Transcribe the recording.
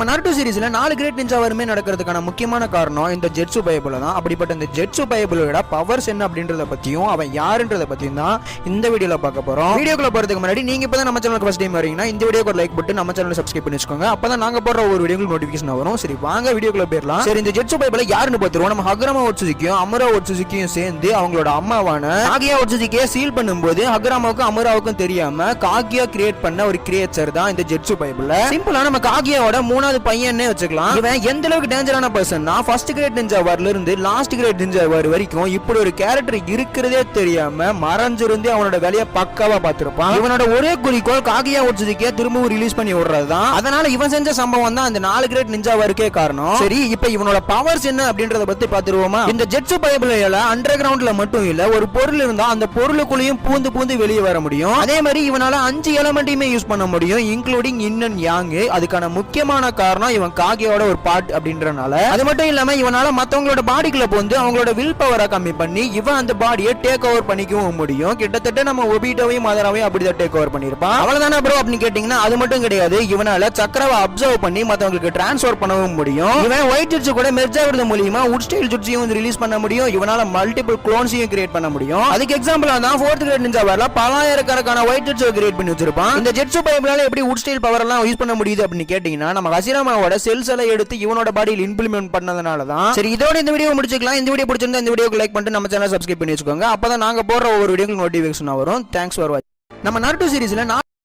Naruto சீரிஸ்ல 4 great ninja வருமே நடக்கிறதுக்கான முக்கியமான காரணம் இந்த ஜெட்சு பைபிள் தான். அப்படிப்பட்ட இந்த ஜெட்சு பைபிளோட பவர்ஸ் என்ன அப்படின்றத பத்தியும் அவன் யாருன்றத பத்தியும் தான் இந்த வீடியோல பார்க்க போறோம். வீடியோக்குள்ள போறதுக்கு முன்னாடி நீங்க இப்பதான் நம்ம சேனலுக்கு ஃபர்ஸ்ட் டைம் வரீங்கன்னா இந்த வீடியோக்கு லைக் போட்டு நம்ம சேனலை சப்ஸ்கிரைப் பண்ணி வச்சுக்கோங்க. அப்பதான் நாங்க போடுற ஒரு வீடியோக்கு நோட்டிபிகேஷன் வரும். சரி வாங்க வீடியோக்குள்ள போயிடலாம். சரி இந்த ஜெட்சு பைபிளை யாருன்னு பார்த்துருவோம். நம்ம ஹகுராமா ஒட்சுசுகியும் அமுரா ஒட்சுசுகியும் சேர்ந்து அவங்களோட அம்மாவான காகியா ஒட்சுசுகியை சீல் பண்ணும்போது ஹகுராமாவுக்கும் அமுராவுக்கும் தெரியாம காகியா கிரியேட் பண்ண ஒரு கிரியேச்சர் தான் இந்த ஜெட்சு பைபிள். சிம்பிளா நம்ம காகியாவோட மூணாவது பையனே வச்சுக்கலாம். இவன் எந்த அளவுக்கு டேஞ்சரான பர்சன்னா ஃபர்ஸ்ட் கிரேட் நிஞ்சா வார்ல இருந்து லாஸ்ட் கிரேட் நிஞ்சா வார் வரைக்கும் இப்படி ஒரு கேரக்டர் இருக்கிறதே தெரியாம மறைஞ்சிருந்து அவனோட வேலையை பக்காவா பார்த்திருப்பான். இவனோட ஒரே குறிக்கோள் காகியா ஒட்சுசுகியை திரும்பவும் ரிலீஸ் பண்ணி விடுறதுதான். அதனால இவன் செஞ்ச சம்பவம் தான் அந்த 4 கிரேட் நிஞ்சா வாருக்கே காரணம். சரி இப்ப இவனோட பவர்ஸ் என்ன அப்படின்றத பத்தி பாத்துருவோமா. இந்த ஜெட்சு பைபிள்ல அண்டர் கிரவுண்ட்ல மட்டும் இல்ல, ஒரு பொருள் இருந்தா அந்த பொருளுக்குள்ளேயும் பூந்து பூந்து வெளியே வர முடியும். அதே மாதிரி இவனால 5 எலிமெண்ட்டையுமே யூஸ் பண்ண முடியும், இன்க்ளூடிங் இன் அண்ட் யாங். அதுக்கான முக்கியமான காரணம் இவன் காகியோட ஒரு பார்ட் அப்படின்றனால. அது மட்டும் இல்லாம இவனால மத்தவங்களோட பாடிக்குள்ள போந்து அவங்களோட வில் பவரை கம்மி பண்ணி இவன் அந்த பாடியை டேக் ஓவர் பண்ணிக்கவும் முடியும். கிட்டத்தட்ட நம்ம ஒபிட்டோவையும் மதராவையும் அப்படிதான் டேக் ஓவர் பண்ணிருப்பான். அவ்வளவுதானே ப்ரோ அப்படின்னு கேட்டீங்கன்னா அது மட்டும் கிடையாது. இவனால சக்கரவை அப்சர்வ் பண்ணி மத்தவங்களுக்கு டிரான்ஸ்ஃபர் பண்ணவும் முடியும். இவன் ஒயிட் ஜெட்ஸ் கூட மெர்ஜ் ஆகிறது மூலமா வுட் ஸ்டைல் ஜெட்ஸையும் ரிலீஸ் பண்ண முடியும். இவனால மல்டிபிள் க்ளோன்ஸையும் கிரியேட் பண்ண முடியும். அதுக்கு எக்ஸாம்பிளா தான் 4th கிரேட் நிஞ்சா வார்ல பலாயிரக்கணக்கான ஒயிட் ஜெட்ஸை கிரியேட் பண்ணி வச்சிருப்பான். இந்த ஜெட்சு பைபிளால எப்படி வுட் ஸ்டைல் பவர் எல்லாம் யூஸ் பண்ண முடியுது அப்படின்னு கேட்டீங்கன்னா நம்ம ஹசிராமாவோட செல்ஸ் எல்லாம் எடுத்து இவனோட பாடியில் இம்ப்ளிமெண்ட் பண்ணதுனால தான். சரி இதோட இந்த வீடியோ முடிச்சுக்கலாம். இந்த வீடியோ பிடிச்சிருந்தா இந்த வீடியோக்கு லைக் பண்ணிட்டு நம்ம சேனலை சப்ஸ்கிரைப் பண்ணி வச்சுக்கோங்க. அப்பதான் நாங்க போடுற ஒவ்வொரு வீடியோக்கு நோட்டிபிகேஷன் வரும். தேங்க்ஸ் ஃபார் வாட்சிங். நம்ம நருட்டோ சீரிஸ்ல